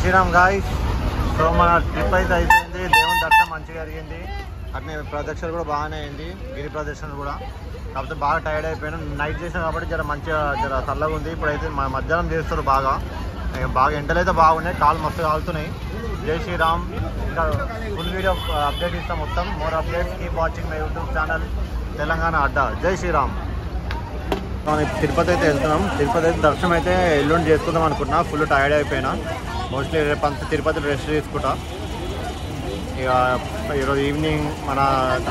Sriram guys. So మన trip అయితే అయిపోయింది, దేవుని దర్శనం మంచిగా జరిగింది, అట్నే ప్రదక్షిణ కూడా బాగానే అయింది, గిరి ప్రదక్షిణ కూడా. కాకపోతే బాగా టైర్డ్ అయిపోయాను, నైట్ చేసాం కాబట్టి జర మంచిగా జర చల్లగా ఉంది. ఇప్పుడైతే మధ్యాహ్నం చేస్తారు బాగా ఎండలు అయితే బాగున్నాయి, కాళ్ళు మస్తు కాలుతున్నాయి. జై శ్రీరామ్. ఇంకా ఫుల్ వీడియో అప్డేట్ ఇస్తాం మొత్తం. More updates keep watching my YouTube channel Telangana Adda. జై శ్రీరామ్. మనం తిరుపతి అయితే వెళ్తున్నాం. తిరుపతి అయితే దర్శనం అయితే ఎల్లుండి చేసుకుందాం అనుకుంటున్నా. ఫుల్ టైర్డ్ అయిపోయినా, మోస్ట్లీ రేపు తిరుపతి రెస్ట్ తీసుకుంటా. ఇక ఈరోజు ఈవినింగ్ మన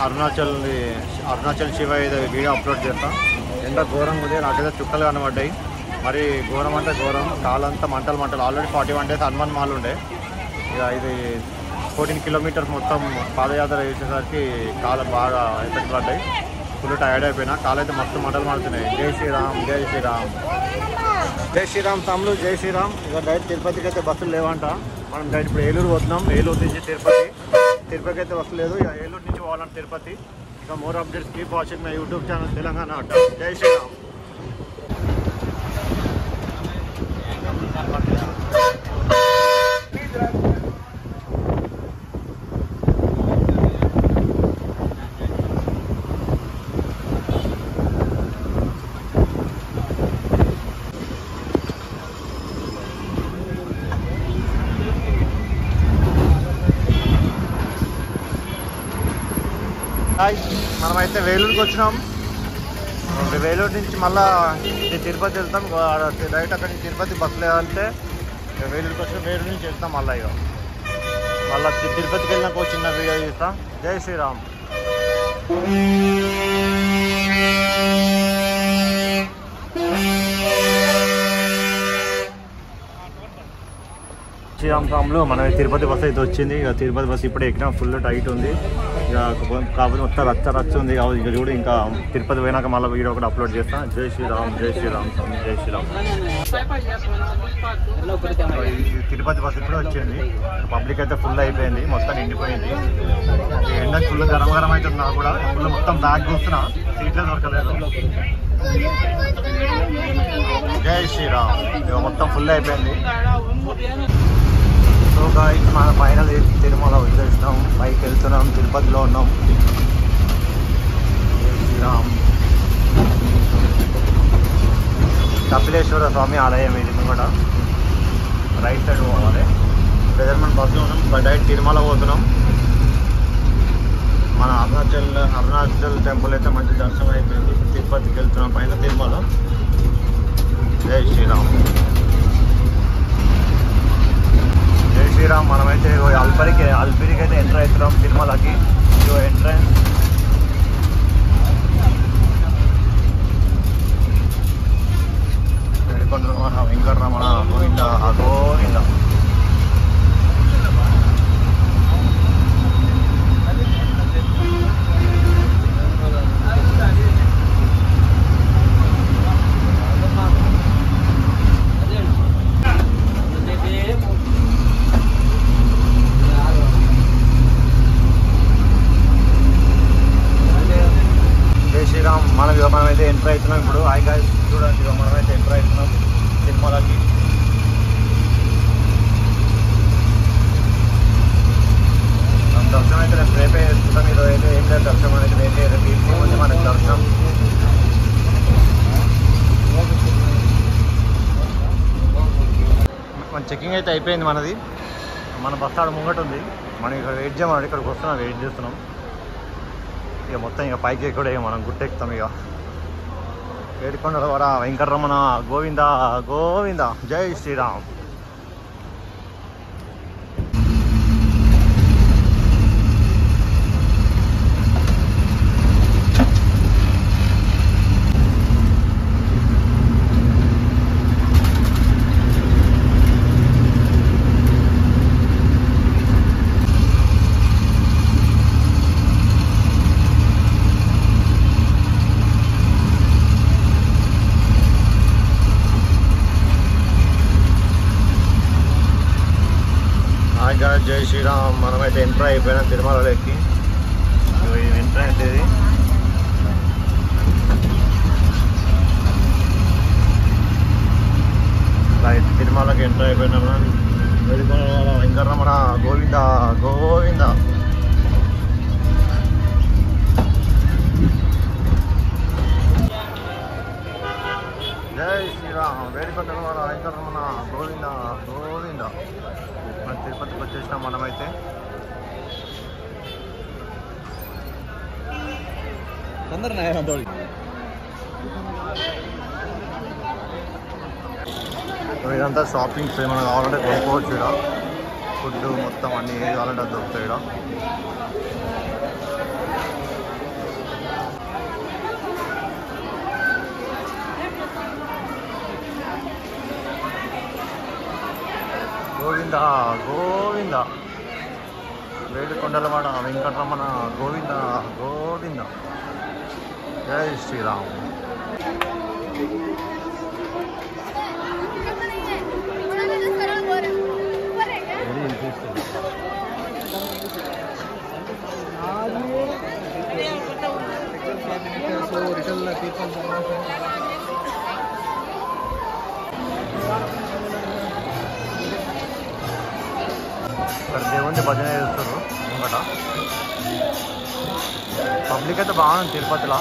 అరుణాచల్ శివ ఏదో వీడియో అప్లోడ్ చేస్తాం. ఎండ ఘోరంగా ఉంది, నాకైతే చుక్కలు కనబడ్డాయి. మరి ఘోరం అంటే ఘోరం, కాలంతా మంటలు. ఆల్రెడీ 41 days హనుమాన్ మాల్ ఉండే. ఇక ఇది 14 kilometers మొత్తం పాదయాత్ర చేసేసరికి కాలు బాగా ఎఫెక్ట్ పడ్డాయి. ఫుల్ టైర్డ్ అయిపోయినా, కాలు అయితే మొత్తం మంటలు మారుతున్నాయి. జై శ్రీరామ్, జై శ్రీరామ్, జై శ్రీరామ్ తమ్ముడు, జై శ్రీరామ్. ఇక డైరెక్ట్ తిరుపతికి అయితే బస్సులు లేవంట. మనం డైరెక్ట్ ఇప్పుడు ఏలూరు పోతున్నాం. ఏలూరు నుంచి తిరుపతికి అయితే బస్సు లేదు. ఇక ఏలూరు నుంచి పోవాలంటే తిరుపతి. ఇక more updates keep watching my YouTube channel Telangana Adda. జై శ్రీరామ్. మనమైతే వేలూరుకి వచ్చినాం. వేలూరు నుంచి మళ్ళీ తిరుపతి వెళ్తాం. డైరెక్ట్ అక్కడి నుంచి తిరుపతి బస్సు లేదంటే వేలూరుకి వచ్చినాం. వేలూరు నుంచి వెళ్తాం మళ్ళీ. ఇక మళ్ళీ తిరుపతికి వెళ్ళినాక ఒక చిన్న వీడియో తీస్తాం. జై శ్రీరామ్. శ్రీరామ్ స్వాములు మన తిరుపతి బస్సు అయితే వచ్చింది. ఇక తిరుపతి బస్సు ఇప్పుడే ఎక్కినా, ఫుల్ టైట్ ఉంది. ఇక కాకపోతే మొత్తం రచ్చ ఉంది. ఇక చూడు, ఇంకా తిరుపతి పోయినాక మళ్ళీ వీడియో ఒకటి అప్లోడ్ చేస్తాను. జై శ్రీరామ్, జై శ్రీరామ్, జై శ్రీరామ్. తిరుపతి బస్సు ఇప్పుడే వచ్చింది. పబ్లిక్ అయితే ఫుల్ అయిపోయింది, మొత్తం నిండిపోయింది. ఎండ ఫుల్ గరం అవుతుంది. నాకు కూడా ఫుల్ మొత్తం బ్యాగ్ చూస్తున్నా, సీట్లే దొరకలేదు. జై శ్రీరామ్. ఇక మొత్తం ఫుల్ అయిపోయింది. సో గాయ్స్, మన ఫైనల్ తిరుమల వచ్చేసినాం. పైకి వెళ్తున్నాం, తిరుపతిలో ఉన్నాం. జై శ్రీరామ్. కపిలేశ్వర స్వామి ఆలయం ఇది కూడా. రైట్ సైడ్ పోవాలి. ప్రజెంట్ మనం బస్సులో ఉన్నాం, డైరెక్ట్ తిరుమల పోతున్నాం. మన అరుణాచల్ టెంపుల్ అయితే మంచి దర్శనం అయిపోయింది. తిరుపతికి వెళ్తున్నాం, పైన తిరుమల. జై శ్రీరామ్, జై శ్రీరామ్. మనమైతే అల్పిరికి అయితే ఎంటర్ అవుతున్నాం తిరుమలకి. ఇదో ఎంట్రన్స్. వెంకటరమణ గోవింద గోవింద. మనమైతే ఎంటర్ అవుతున్నాం ఇప్పుడు. హాయ్ గాయ్స్, చూడండి, మనమైతే ఎంటర్ అవుతున్నాం తిరుమలకి. దర్శనం అయితే నేను రేపే వేసుకుంటాం. ఈరోజు అయితే ఏం లేదు దర్శనం అనేది. రేపే తీసుకుంటే మనకి దర్శనం. మన చెకింగ్ అయితే అయిపోయింది మనది. మన బస్ ఆడ ముంగట ఉంది. మనం ఇక్కడ వెయిట్ చేయమని ఇక్కడికి వస్తున్నాం, వెయిట్ చేస్తున్నాం. ఇక మొత్తం ఇక పైకి కూడా మనం గుట్టెక్కుతాం. ఇక ఏడుకొండల వర వెంకటరమణ గోవింద గోవింద. జై శ్రీరామ్. జై శ్రీరామ్. మనమైతే ఎంటర్ అయిపోయినాం తిరుమలలోకి. ఎంటర్ అయితే తిరుమలకి ఎంటర్ అయిపోయినాము. వేడుకొండలవాడ వెంకటరమణ గోవింద గోవింద. జై శ్రీరామ్. వేడుకొండలవాడ వెంకటరమణ గోవింద గోవింద. మన తిరుపతికి వచ్చేసినాం మనమైతే. ఇదంతా షాపింగ్స్ ఏమైనా కావాలంటే కొనుక్కోవచ్చు. ఇక్కడ ఫుడ్ మొత్తం అన్ని ఏది కావాలంటే అది దొరుకుతాయి. ఇక్కడ గోవింద గోవింద. వేడుకొండలవాడ వెంకటరమణ గోవింద గోవింద. జై శ్రీరామ్. ఇక్కడ దేవుని భజన చేస్తారు ముంగట. పబ్లిక్ అయితే బాగుంది తిరుపతిలో.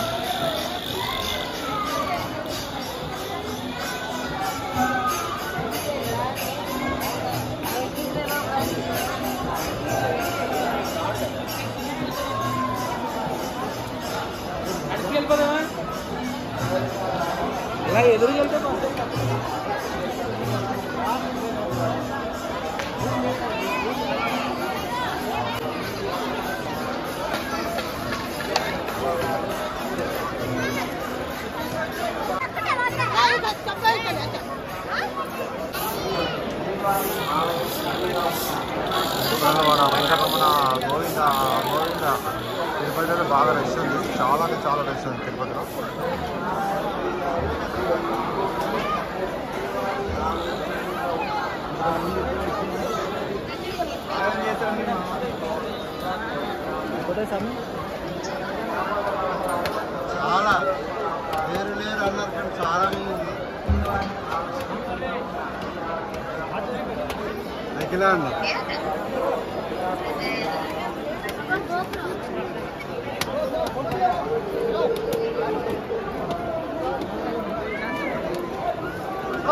వెంకటరమణ గోవింద గోవింద. తిరుపతిలో బాగా రష్ ఉంది, చాలా అంటే చాలా రష్ ఉంది తిరుపతిలో. చాలా లేరు లేరు అన్నారు కానీ చాలా అఖిలా అన్న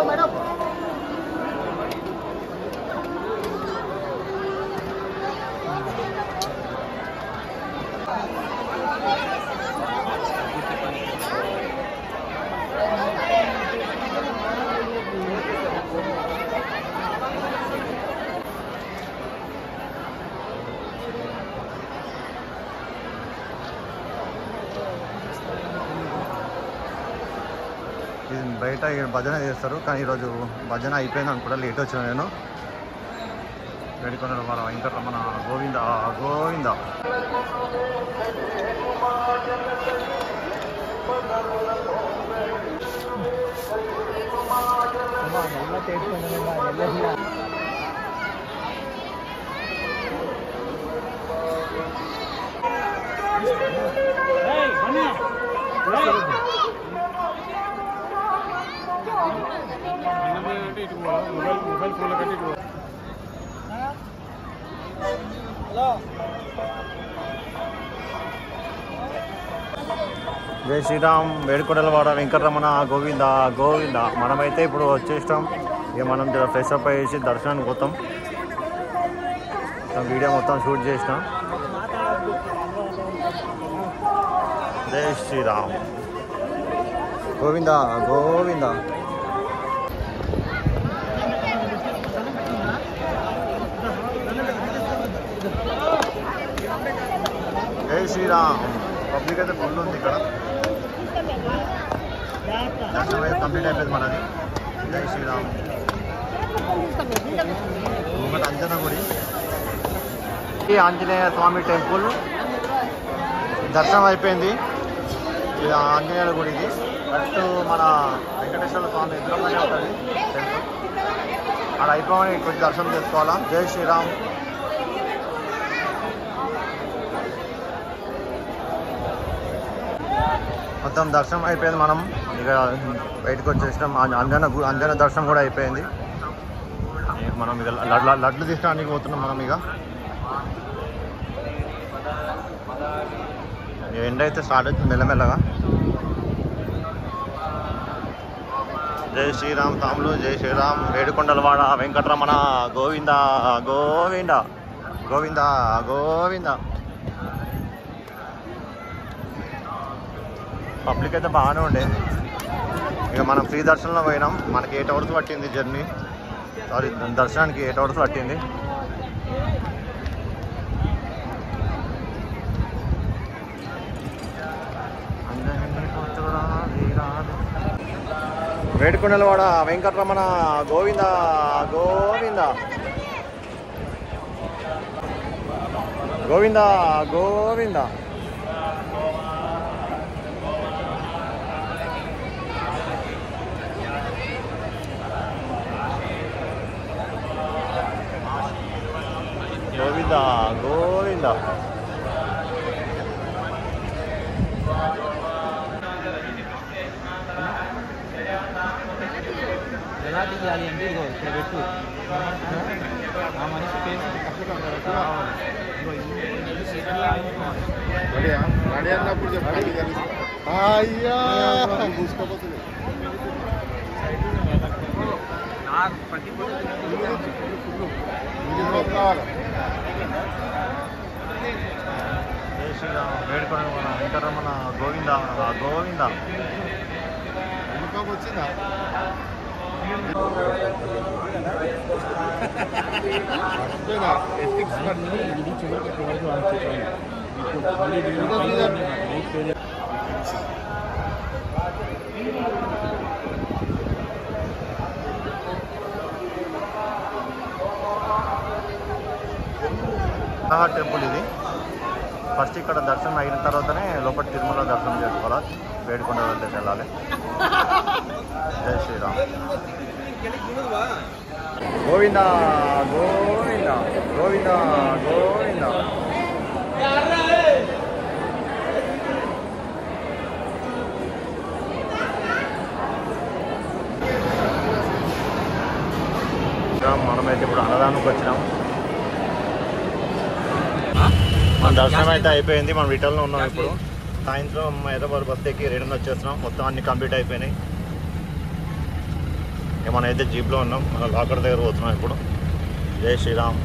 మేడం. ఇది బయట భజన చేస్తారు కానీ ఈరోజు భజన అయిపోయింది అనుకుంటా, లేట్ వచ్చిన నేను. వేడుకొండలవాడ వెంకటరమణ గోవింద గోవింద. జై శ్రీరామ్. వేడుకొండలవాడ వెంకటరమణ గోవింద గోవింద. మనమైతే ఇప్పుడు వచ్చేస్తాం. ఇక మనం ఫ్రెష్ అప్ అయ్యేసి దర్శనానికి పోతాం. వీడియో మొత్తం షూట్ చేసినాం. జై శ్రీరామ్. గోవింద గోవింద. జై శ్రీరామ్. పబ్లిక్ అయితే ఫుల్ ఉంది ఇక్కడ. దర్శనం అయితే కంప్లీట్ అయిపోయింది మనది. జై శ్రీరామ్. ఒకటి అంజన గుడి, ఆంజనేయ స్వామి టెంపుల్ దర్శనం అయిపోయింది. ఇది ఆంజనేయుల గుడి. ఇది ఫస్ట్ మన వెంకటేశ్వర స్వామి ఎదురుగానే ఉంటుంది టెంపుల్. అక్కడ అయిపోయి కొంచెం దర్శనం చేసుకోవాలా. జై శ్రీరామ్. మొత్తం దర్శనం అయిపోయింది. మనం ఇక బయటకు వచ్చేసినాం. అంజన దర్శనం కూడా అయిపోయింది. మనం ఇక లడ్లు తీసుకోవడానికి పోతున్నాం మనం ఇక. ఎండ అయితే స్టార్ట్ అవుతుంది మెల్లమెల్లగా. జై శ్రీరామ్ తాములు, జై శ్రీరామ్. వేడుకొండలవాడ వెంకటరమణ గోవింద గోవింద గోవింద గోవింద. పబ్లిక్ అయితే బాగానే ఉండే. ఇక మనం ఫ్రీ దర్శనంలో పోయినాం. మనకి 8 అవర్స్ పట్టింది జర్నీ. సారీ, దర్శనానికి 8 అవర్స్ పట్టింది. వేడుకొండలవాడ వెంకటరమణ గోవింద గోవింద గోవింద గోవింద. గోవింద గోవింద. ఎలా తీయాలి అంటే ఇగో ఇక్కడ పెట్టు. ఆ మనిషి పేరు రెడీ అన్నప్పుడు చెప్పండి. అయ్యా చూసుకోపోతుంది. వేడుకొని వెంకటరమణ గోవింద గోవింద. వచ్చిందా టెంపుల్ ఇది. ఫస్ట్ ఇక్కడ దర్శనం అయిన తర్వాతనే లోపల తిరుమల దర్శనం చేసుకోవాలి. వేడుకొండ దగ్గరికి వెళ్ళాలి. జై శ్రీరామ్. గోవింద గోవింద గోవింద గోవింద. మనమైతే ఇప్పుడు అన్నదానంకి వచ్చినాం. మన దర్శనం అయితే అయిపోయింది. మనం రిటర్న్లో ఉన్నాం. ఇప్పుడు సాయంత్రం హైదరాబాద్ బస్ ఎక్కి రిటర్న్ వచ్చేస్తున్నాం. మొత్తం అన్ని కంప్లీట్ అయిపోయినాయి. ఇక మనం అయితే జీప్లో ఉన్నాం. మన లాకర్ దగ్గర పోతున్నాం ఇప్పుడు. జై శ్రీరామ్.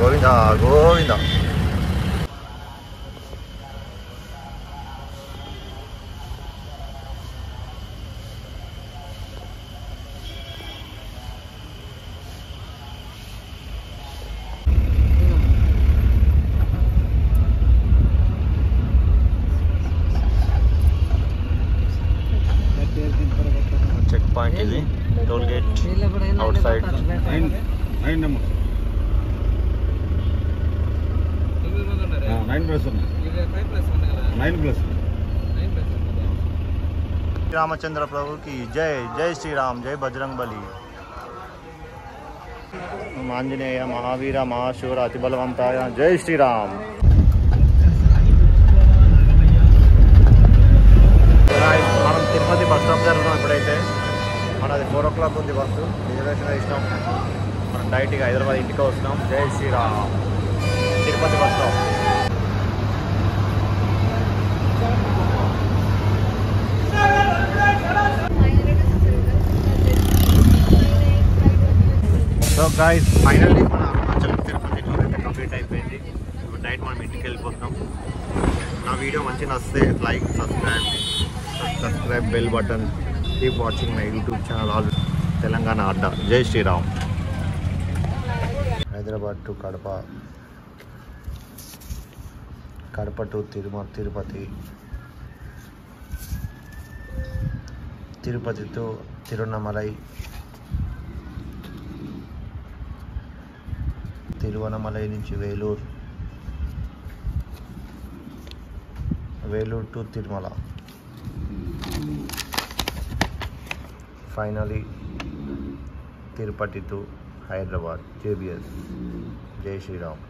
గోవింద గోవింద. చెక్ పాయింట్ ఇది. Toll gate out side. 9+9+9+. Ramachandra ప్రభు की जय. जय श्री राम. जय बजरंग बली. ఆంజనేయ మహావీర మహాశూర అతి బలవంతాయ. జై శ్రీరామ్. మనం తిరుపతి బస్ స్టాప్ దగ్గర ఉన్నాం. ఇప్పుడైతే మనది 4 o'clock ఉంది బస్సు. రిజర్వేషన్ ఇష్టం. మనం డైరెక్ట్గా హైదరాబాద్ ఇంటికి వస్తున్నాం. జై Shriram. Tirupati bus stop. So guys, finally మన అరుణాచలం తిరుపతి టూర్ అయితే కంప్లీట్ అయిపోయింది. ఇప్పుడు నైట్ మనం ఇంటికి వెళ్ళిపోతున్నాం. నా వీడియో మంచిగా నచ్చితే like, subscribe, bell button. Keep watching my YouTube channel all Telangana Adda. జై Shriram. Hyderabad to Kadapa, Kadapa to Tirupati, Tirupati to Tiruvannamalai, Tiruvannamalai నుంచి Vellore, Vellore to Tirumala, finally Tirupati to Hyderabad. JBS. జై శ్రీరామ్.